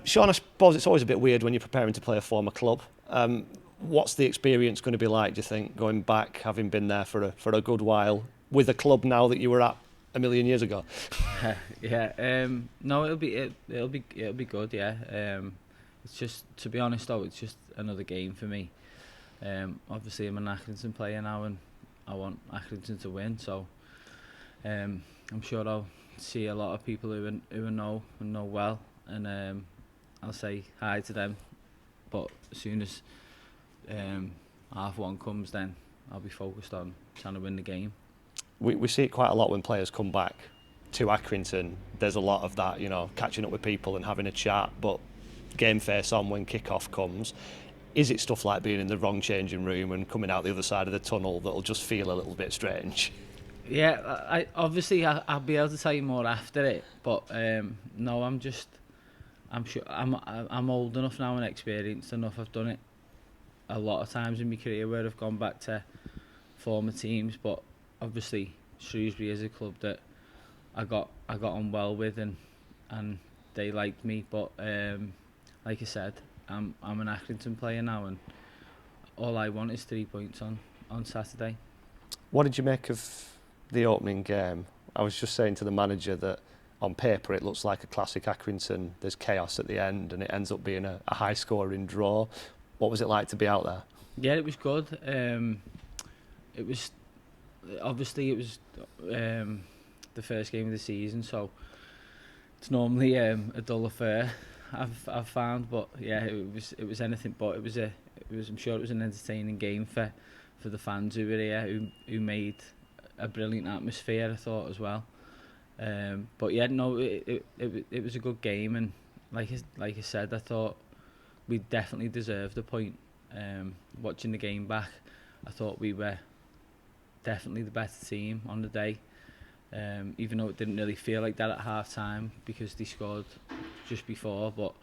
Shaun, I suppose it's always a bit weird when you're preparing to play a former club. What's the experience going to be like, do you think, going back, having been there for a good while, with a club now that you were at a million years ago? No, it'll be good. Yeah. It's just, to be honest though, it's just another game for me. Obviously, I'm an Accrington player now, and I want Accrington to win. So, I'm sure I'll see a lot of people who know well, and I'll say hi to them. But as soon as half one comes, then I'll be focused on trying to win the game. We see it quite a lot when players come back to Accrington. There's a lot of that, catching up with people and having a chat, but game face on when kick-off comes. Is it stuff like being in the wrong changing room and coming out the other side of the tunnel that'll just feel a little bit strange? Yeah, I'll be able to tell you more after it, but no, I'm sure I'm old enough now and experienced enough. I've done it a lot of times in my career where I've gone back to former teams, but obviously Shrewsbury is a club that I got on well with, and they liked me. But like I said, I'm an Accrington player now, and all I want is 3 points on Saturday. What did you make of the opening game? I was just saying to the manager that on paper it looks like a classic Accrington. There's chaos at the end, and it ends up being a high-scoring draw. What was it like to be out there? Yeah, it was good. It was the first game of the season, so it's normally a dull affair. I've found, but yeah, it was anything but. I'm sure it was an entertaining game for the fans who were here, who made a brilliant atmosphere, I thought, as well. But yeah, no, it was a good game, and like I said, I thought we definitely deserved a point. Watching the game back, I thought we were definitely the better team on the day, even though it didn't really feel like that at half time because they scored just before. But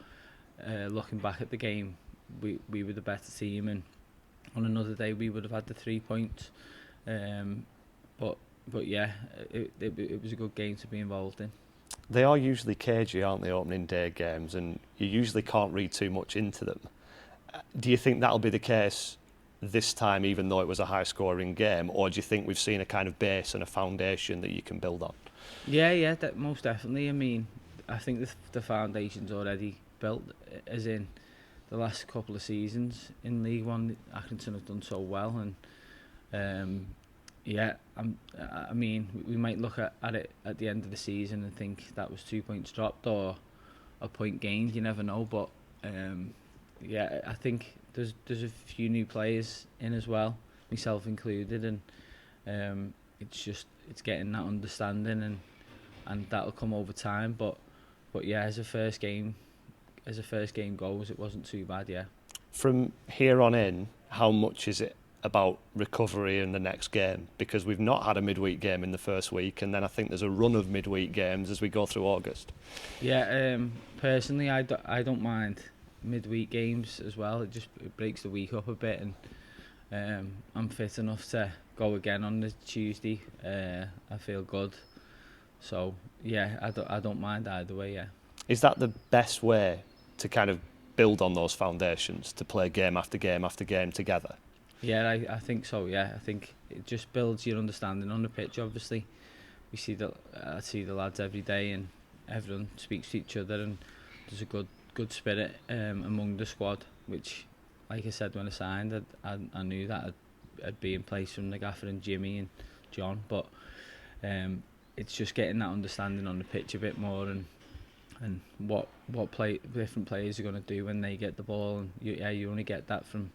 looking back at the game, we were the better team, and on another day we would have had the 3 points. But yeah, it was a good game to be involved in. They are usually cagey, aren't they, opening day games, and you usually can't read too much into them. Do you think that'll be the case this time, even though it was a high-scoring game, or do you think we've seen a kind of base and a foundation that you can build on? Yeah, most definitely. I mean, I think the foundation's already built, as in the last couple of seasons in League One, Accrington have done so well, and I mean, we might look at it at the end of the season and think that was 2 points dropped or a point gained. You never know, but I think there's a few new players in as well, myself included, and it's getting that understanding, and that'll come over time. But yeah, as a first game goes, it wasn't too bad. Yeah. From here on in, how much is it about recovery in the next game? Because we've not had a midweek game in the first week, and then I think there's a run of midweek games as we go through August. Yeah, personally, I don't mind midweek games as well. It breaks the week up a bit, and I'm fit enough to go again on the Tuesday. I feel good, so yeah, I don't mind either way. Yeah. Is that the best way to kind of build on those foundations, to play game after game after game together? Yeah, I think so. Yeah, I think it just builds your understanding on the pitch. Obviously, I see the lads every day, and everyone speaks to each other, and there's a good spirit among the squad. Which, like I said when I signed, I knew that I'd be in place from the gaffer and Jimmy and John. But it's just getting that understanding on the pitch a bit more, and what different players are going to do when they get the ball, and you only get that from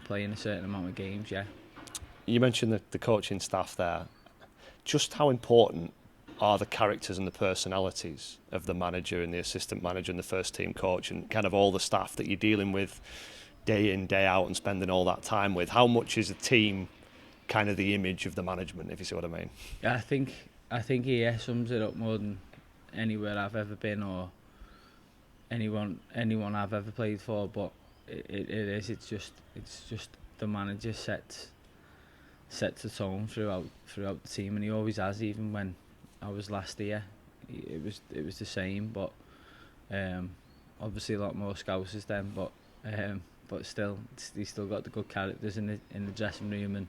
playing a certain amount of games. Yeah. You mentioned the coaching staff there. Just how important are the characters and the personalities of the manager and the assistant manager and the first team coach and kind of all the staff that you're dealing with day in, day out and spending all that time with? How much is a team kind of the image of the management, if you see what I mean? Yeah, I think he sums it up more than anywhere I've ever been or anyone I've ever played for. But it's just the manager sets the tone throughout the team, and he always has. Even when I was last year, it was the same. But obviously a lot more Scousers then, but still, he's still got the good characters in the dressing room, and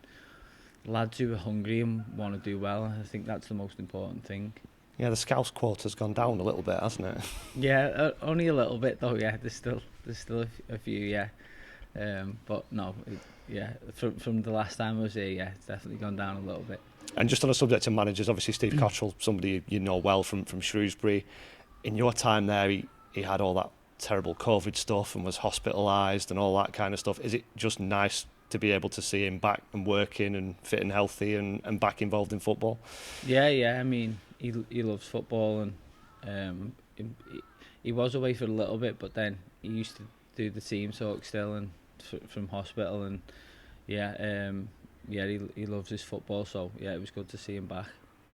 lads who are hungry and want to do well. I think that's the most important thing. Yeah, the Scouse quota's gone down a little bit, hasn't it? Yeah, only a little bit though. Yeah, there's still a few. Yeah, but no, from the last time I was here, yeah, it's definitely gone down a little bit. And just on the subject of managers, obviously Steve Cottrell, somebody you know well from Shrewsbury. In your time there, he had all that terrible COVID stuff and was hospitalised and all that kind of stuff. Is it just nice to be able to see him back and working and fit and healthy and back involved in football? Yeah. I mean, he loves football, and he was away for a little bit, but then he used to do the team talk still and from hospital, and he loves his football. So yeah, it was good to see him back.